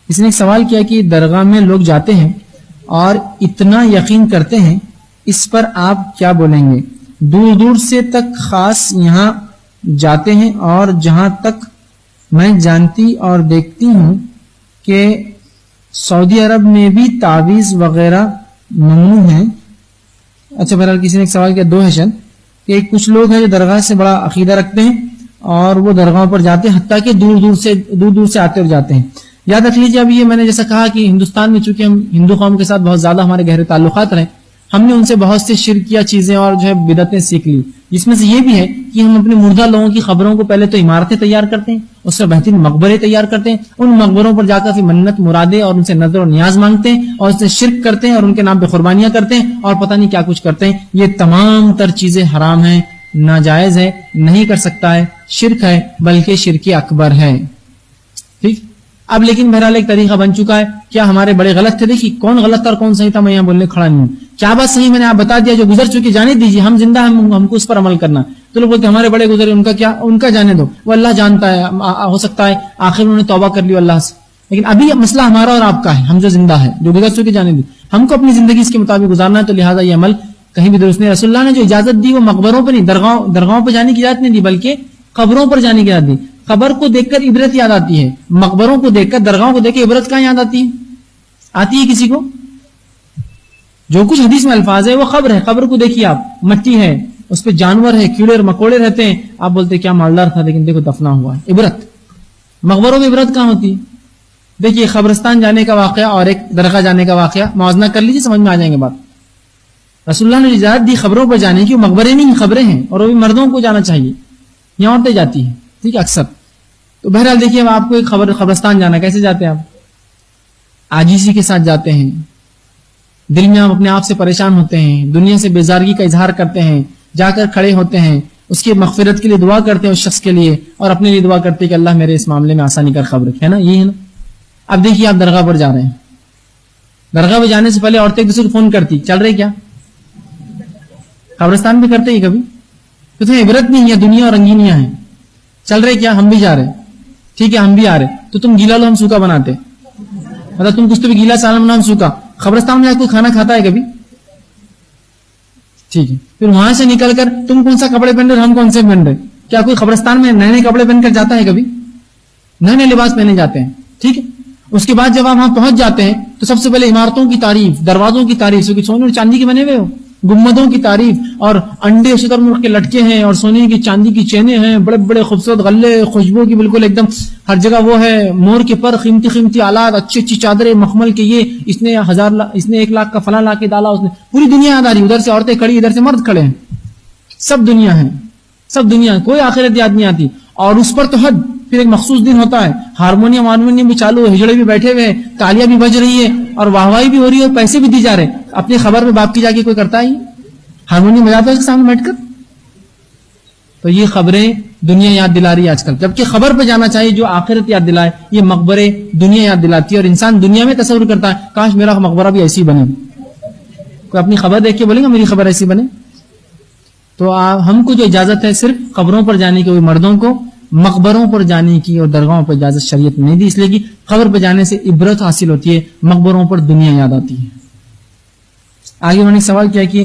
اس نے ایک سوال کیا کہ درگاہ میں لوگ جاتے ہیں اور اتنا یقین کرتے ہیں، اس پر آپ کیا بولیں گے؟ دور دور سے تک خاص یہاں جاتے ہیں، اور جہاں تک میں جانتی اور دیکھتی ہوں کہ سعودی عرب میں بھی تعویذ وغیرہ ممنوع ہیں۔ اچھا، بہرحال کسی نے ایک سوال کیا، دو ہے شن کہ کچھ لوگ ہیں جو درگاہ سے بڑا عقیدہ رکھتے ہیں اور وہ درگاہوں پر جاتے ہیں، حتیٰ کہ دور دور سے آتے اور جاتے ہیں۔ یاد رکھ لیجیے، اب یہ میں نے جیسا کہا کہ ہندوستان میں چونکہ ہم ہندو قوم کے ساتھ بہت زیادہ ہمارے گہرے تعلقات رہے، ہم نے ان سے بہت سے شرکیہ چیزیں اور جو ہے بدعتیں سیکھ لی، جس میں سے یہ بھی ہے کہ ہم اپنے مردہ لوگوں کی خبروں کو پہلے تو عمارتیں تیار کرتے ہیں، اس سے بہترین مقبرے تیار کرتے ہیں، ان مقبروں پر جا کر پھر منت مرادیں اور ان سے نظر و نیاز مانگتے ہیں اور ان سے شرک کرتے ہیں اور ان کے نام پہ قربانیاں کرتے ہیں اور پتہ نہیں کیا کچھ کرتے ہیں۔ یہ تمام تر چیزیں حرام ہیں، ناجائز ہے، نہیں کر سکتا ہے، شرک ہے، بلکہ شرک اکبر ہے۔ ٹھیک، اب لیکن بہرحال ایک طریقہ بن چکا ہے، کیا ہمارے بڑے غلط تھے؟ دیکھیے کون غلط تھا اور کون صحیح تھا، میں یہاں بولنے کھڑا نہیں ہوں، کیا بات صحیح میں نے آپ بتا دیا، جو گزر چکی جانے دیجیے، ہم زندہ ہیں، ہم کو اس پر عمل کرنا۔ تو لوگ بولتے ہمارے بڑے گزرے، ان کا کیا، ان کا جانے دو، وہ اللہ جانتا ہے، ہو سکتا ہے آخر انہوں نے توبہ کر لی اللہ سے، لیکن ابھی مسئلہ ہمارا اور آپ کا ہے، ہم جو زندہ ہے، جو گزر چکی جانے دی، ہم کو اپنی زندگی اس کے مطابق گزارنا ہے، تو لہٰذا یہ عمل کہیں بھی درست نہیں۔ رسول اللہ نے جو اجازت دی وہ مقبروں پہ نہیں، درگاہوں پہ جانے کی اجازت نہیں دی، بلکہ قبروں پر جانے کی اجازت دی۔ قبر کو دیکھ کر عبرت یاد آتی ہے، مقبروں کو دیکھ کر، درگاہوں کو دیکھ کر عبرت کہاں یاد آتی ہے؟ آتی ہے کسی کو؟ جو کچھ حدیث میں الفاظ ہے وہ قبر ہے، قبر کو دیکھیے آپ، مٹی ہے، اس پہ جانور ہے، کیڑے اور مکوڑے رہتے ہیں، آپ بولتے کیا مالدار تھا، لیکن دیکھو دفنا ہوا ہے۔ عبرت مقبروں میں عبرت کہاں ہوتی ہے؟ دیکھیے قبرستان جانے کا واقعہ اور ایک درگاہ جانے کا واقعہ موازنہ کر لیجیے، سمجھ میں آ جائیں گے بات۔ رسول اللہ نے اجازت دی خبروں پر جانے کی، وہ مقبرے نہیں خبریں ہیں، اور وہ بھی مردوں کو جانا چاہیے، یہاں عورتیں جاتی ہیں، ٹھیک ہے، اکثر۔ تو بہرحال دیکھیے اب آپ کو ایک قبرستان جانا، کیسے جاتے ہیں آپ؟ عاجزی کے ساتھ جاتے ہیں، دل میں آپ اپنے آپ سے پریشان ہوتے ہیں، دنیا سے بیزارگی کا اظہار کرتے ہیں، جا کر کھڑے ہوتے ہیں، اس کی مغفرت کے لیے دعا کرتے ہیں اس شخص کے لیے، اور اپنے لیے دعا کرتے ہیں کہ اللہ میرے اس معاملے میں آسانی کر، خبر ہے نا، یہ ہے نا۔ اب دیکھیے آپ درگاہ پر جا رہے ہیں، درگاہ پہ جانے سے پہلے عورتیں ایک دوسرے کو فون کرتی، چل رہے کیا؟ قبرستان بھی کرتے ہی کبھی، تو تمہیں عبرت نہیں ہے، دنیا اور رنگینیاں ہیں، چل رہے کیا؟ ہم بھی جا رہے، ٹھیک ہے ہم بھی آ رہے، تو تم گیلا لو ہم سوکھا بناتے، مطلب تم کچھ تو بھی گیلا سالن بنا ہم سوکھا۔ قبرستان میں کوئی کھانا کھاتا ہے کبھی؟ ٹھیک ہے، پھر وہاں سے نکل کر تم کون سا کپڑے پہن رہے ہم کون سے پہن رہے؟ کیا کوئی قبرستان میں نئے نئے کپڑے پہن کر جاتا ہے کبھی؟ نئے نئے لباس پہنے جاتے ہیں، ٹھیک ہے۔ اس کے بعد جب آپ وہاں پہنچ جاتے ہیں تو سب سے پہلے عمارتوں کی تعریف، دروازوں کی تعریف، سونے اور چاندی کے بنے ہوئے ہو، گمبدوں کی تعریف، اور انڈے شتر مرغ کے لٹکے ہیں، اور سونے کی چاندی کی چینیں ہیں، بڑے بڑے خوبصورت غلے، خوشبو کی بالکل ایک دم ہر جگہ وہ ہے، مور کے پر، قیمتی قیمتی آلات، اچھی اچھی چادریں مخمل کے، یہ اس نے 1 لاکھ کا فلاں لا کے ڈالا، اس نے پوری دنیا یاد آ رہی، ادھر سے عورتیں کھڑی، ادھر سے مرد کھڑے ہیں، سب دنیا ہے، سب دنیا، کوئی آخرت یاد نہیں آتی۔ اور اس پر تو حد، پھر ایک مخصوص دن ہوتا ہے، ہارمونیم بھی چالو ہے، ہجڑے بھی بیٹھے ہوئے ہیں، تالیاں بھی بج رہی ہے، اور واہوائی بھی ہو رہی ہے، اور پیسے بھی دی جا رہے ہیں۔ اپنی خبر میں باپ کی جا کے کوئی کرتا ہی ہارمونیم بجاتا ہے اس کے سامنے بیٹھ کر؟ تو یہ خبریں دنیا یاد دلا رہی ہے آج کل، جبکہ خبر پہ جانا چاہیے جو آخرت یاد دلائے۔ یہ مقبرے دنیا یاد دلاتی ہے، اور انسان دنیا میں تصور کرتا ہے کاش میرا مقبرہ بھی ایسی بنے، کوئی اپنی خبر دیکھ کے بولے گا میری خبر ایسی بنے؟ تو ہم کو جو اجازت ہے صرف قبروں پر جانے کی، وہ مردوں کو مقبروں پر جانے کی اور درگاہوں پر اجازت شریعت نہیں دی، اس لیے کہ قبر پہ جانے سے عبرت حاصل ہوتی ہے، مقبروں پر دنیا یاد آتی ہے۔ آگے انہوں نے سوال کیا کہ